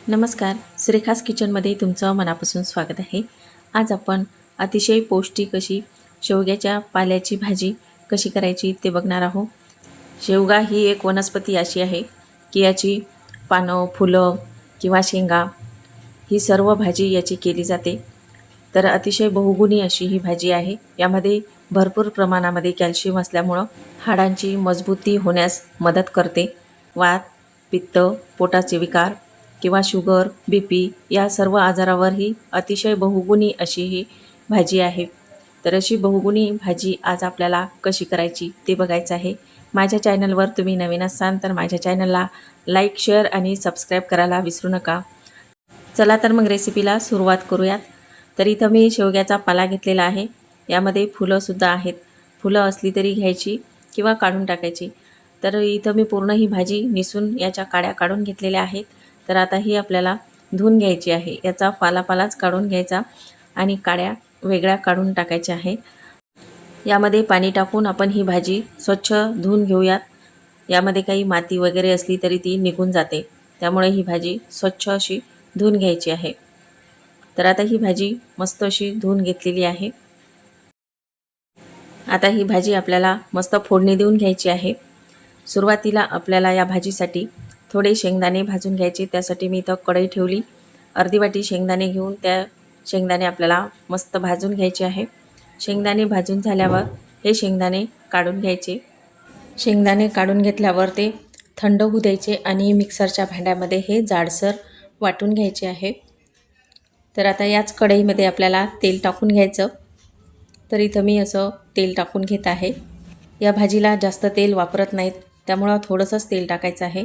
नमस्कार, श्रीखास किचनमध्ये तुमचं मनापासून स्वागत आहे. आज आपण अतिशय पौष्टिक अशी शेवग्याच्या पाल्याची भाजी कशी करायची ते बघणार आहोत. शेवगा ही एक वनस्पती अशी आहे की याची पानं, फुलं किंवा शेंगा ही सर्व भाजी याची केली जाते. तर अतिशय बहुगुणी अशी ही भाजी आहे. यामध्ये भरपूर प्रमाणामध्ये कॅल्शियम असल्यामुळं हाडांची मजबूती होण्यास मदत करते. वात, पित्त, पोटाचे विकार किंवा शुगर, BP या सर्व आजारावर ही अतिशय बहुगुणी अशी ही भाजी आहे. तर अशी बहुगुणी भाजी आज आपल्याला कशी करायची ते बघायचं आहे. माझ्या चॅनलवर तुम्ही नवीन असाल तर माझ्या चॅनलला लाईक, शेअर आणि सबस्क्राईब करायला विसरू नका. चला तर मग रेसिपीला सुरुवात करूयात. तर इथं मी शेवग्याचा पाला घेतलेला आहे. यामध्ये फुलंसुद्धा आहेत. फुलं असली तरी घ्यायची किंवा काढून टाकायची. तर इथं मी पूर्ण ही भाजी निसून याच्या काड्या काढून घेतलेल्या आहेत. तर आता ही आपल्याला धुवून घ्यायची आहे. याचा पालाच काढून घ्यायचा आणि काड्या वेगळ्या काढून टाकायच्या आहेत. यामध्ये पाणी टाकून आपण ही भाजी स्वच्छ धुवून घेऊयात. यामध्ये काही माती वगैरे असली तरी ती निघून जाते. त्यामुळे ही भाजी स्वच्छ अशी धुवून घ्यायची आहे. तर आता ही भाजी मस्त अशी धुवून घेतलेली आहे. आता ही भाजी आपल्याला मस्त फोडणी देऊन घ्यायची आहे. सुरुवातीला आपल्याला या भाजीसाठी थोडे शेंगदाणे भाजून घ्यायचे. त्यासाठी मी इथं कढई ठेवली. अर्धी वाटी शेंगदाणे घेऊन त्या शेंगदाणे आपल्याला मस्त भाजून घ्यायचे आहे. शेंगदाणे भाजून झाल्यावर हे शेंगदाणे काढून घ्यायचे. शेंगदाणे काढून घेतल्यावर ते थंड होऊ द्यायचे आणि मिक्सरच्या भांड्यामध्ये हे जाडसर वाटून घ्यायचे आहे. तर आता याच कढईमध्ये आपल्याला तेल टाकून घ्यायचं. तर इथं मी असं तेल टाकून घेत आहे. या भाजीला जास्त तेल वापरत नाहीत, त्यामुळं थोडंसंच तेल टाकायचं आहे.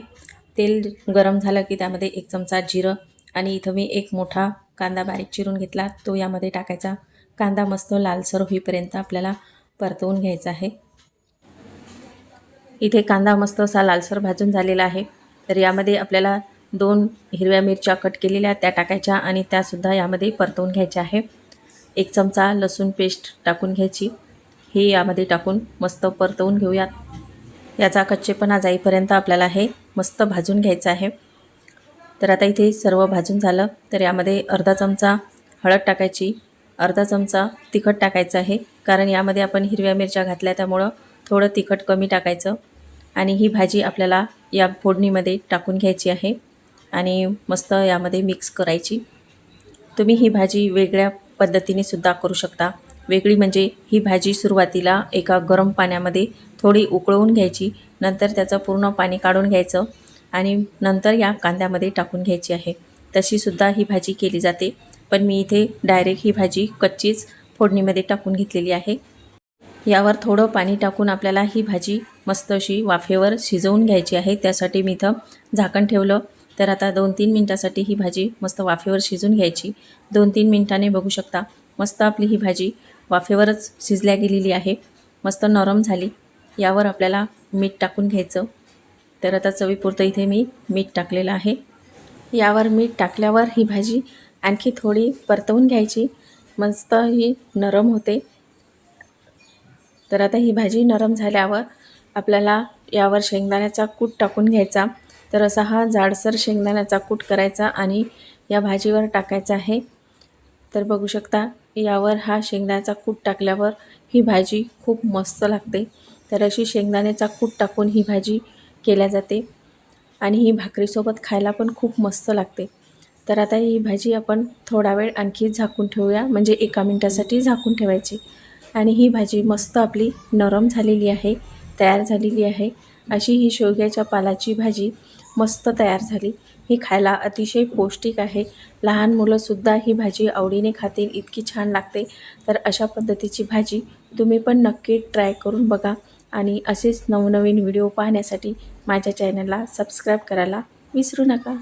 तेल गरम झालं की त्यामध्ये 1 चमचा जिरं आणि इथं मी एक मोठा कांदा बारीक चिरून घेतला, तो यामध्ये टाकायचा. कांदा मस्त लालसर होईपर्यंत आपल्याला परतवून घ्यायचा आहे. इथे कांदा मस्त असा लालसर भाजून झालेला आहे. तर यामध्ये आपल्याला 2 हिरव्या मिरच्या कट केलेल्या त्या टाकायच्या आणि त्यासुद्धा यामध्ये परतवून घ्यायच्या आहे. 1 चमचा लसूण पेस्ट टाकून घ्यायची. हे यामध्ये टाकून मस्त परतवून घेऊयात. याचा कच्चेपणा जाईपर्यंत आपल्याला हे मस्त भाजून घ्यायचं आहे. तर आता इथे सर्व भाजून झालं. तर यामध्ये अर्धा चमचा हळद टाकायची, अर्धा चमचा तिखट टाकायचं आहे. कारण यामध्ये आपण हिरव्या मिरच्या घातल्या त्यामुळं थोडं तिखट कमी टाकायचं. आणि ही भाजी आपल्याला या फोडणीमध्ये टाकून घ्यायची आहे आणि मस्त यामध्ये मिक्स करायची. तुम्ही ही भाजी वेगळ्या पद्धतीने सुद्धा करू शकता. वेगळी म्हणजे ही भाजी सुरुवातीला एका गरम पाण्यामध्ये थोडी उकळवून घ्यायची. नंतर त्याचं पूर्ण पाणी काढून घ्यायचं आणि नंतर या कांद्यामध्ये टाकून घ्यायची आहे. तशीसुद्धा ही भाजी केली जाते. पण मी इथे डायरेक्ट ही भाजी कच्चीच फोडणीमध्ये टाकून घेतलेली आहे. यावर थोडं पाणी टाकून आपल्याला ही भाजी मस्त अशी वाफेवर शिजवून घ्यायची आहे. त्यासाठी मी इथं झाकण ठेवलं. तर आता 2-3 मिनटासाठी ही भाजी मस्त वाफेवर शिजून घ्यायची. 2-3 मिनटाने बघू शकता मस्त आपली ही भाजी वाफेवरच शिजल्या गेलेली आहे. मस्त नरम झाली. यावर आपल्याला मीठ टाकून घ्यायचं. तर आता चवीपुरतं इथे मी मीठ टाकलेलं आहे. यावर मीठ टाकल्यावर ही भाजी आणखी थोडी परतवून घ्यायची. मस्त ही नरम होते. तर आता ही भाजी नरम झाल्यावर आपल्याला यावर शेंगदाण्याचा कूट टाकून घ्यायचा. तर असा हा जाडसर शेंगदाण्याचा कूट करायचा आणि या भाजीवर टाकायचा आहे. तर बघू शकता यावर हा शेंगदाण्याचा कूट टाकल्यावर ही भाजी खूप मस्त लागते. तर अशी शेंगदाण्याचा कूट टाकून ही भाजी केल्या जाते आणि ही भाकरीसोबत खायला पण खूप मस्त लागते. तर आता ही भाजी आपण थोडा वेळ आणखी झाकून ठेवूया, म्हणजे 1 मिनिटासाठी झाकून ठेवायची. आणि ही भाजी मस्त आपली नरम झालेली आहे, तयार झालेली आहे. अशी ही शेवग्याच्या पालाची भाजी मस्त तयार झाली. ही खायला अतिशय पौष्टिक आहे. लहान मुलंसुद्धा ही भाजी आवडीने खातील, इतकी छान लागते. तर अशा पद्धतीची भाजी तुम्ही पण नक्की ट्राय करून बघा आणि असेच नवनवीन व्हिडिओ पाहण्यासाठी माझ्या चॅनलला सबस्क्राईब करायला विसरू नका.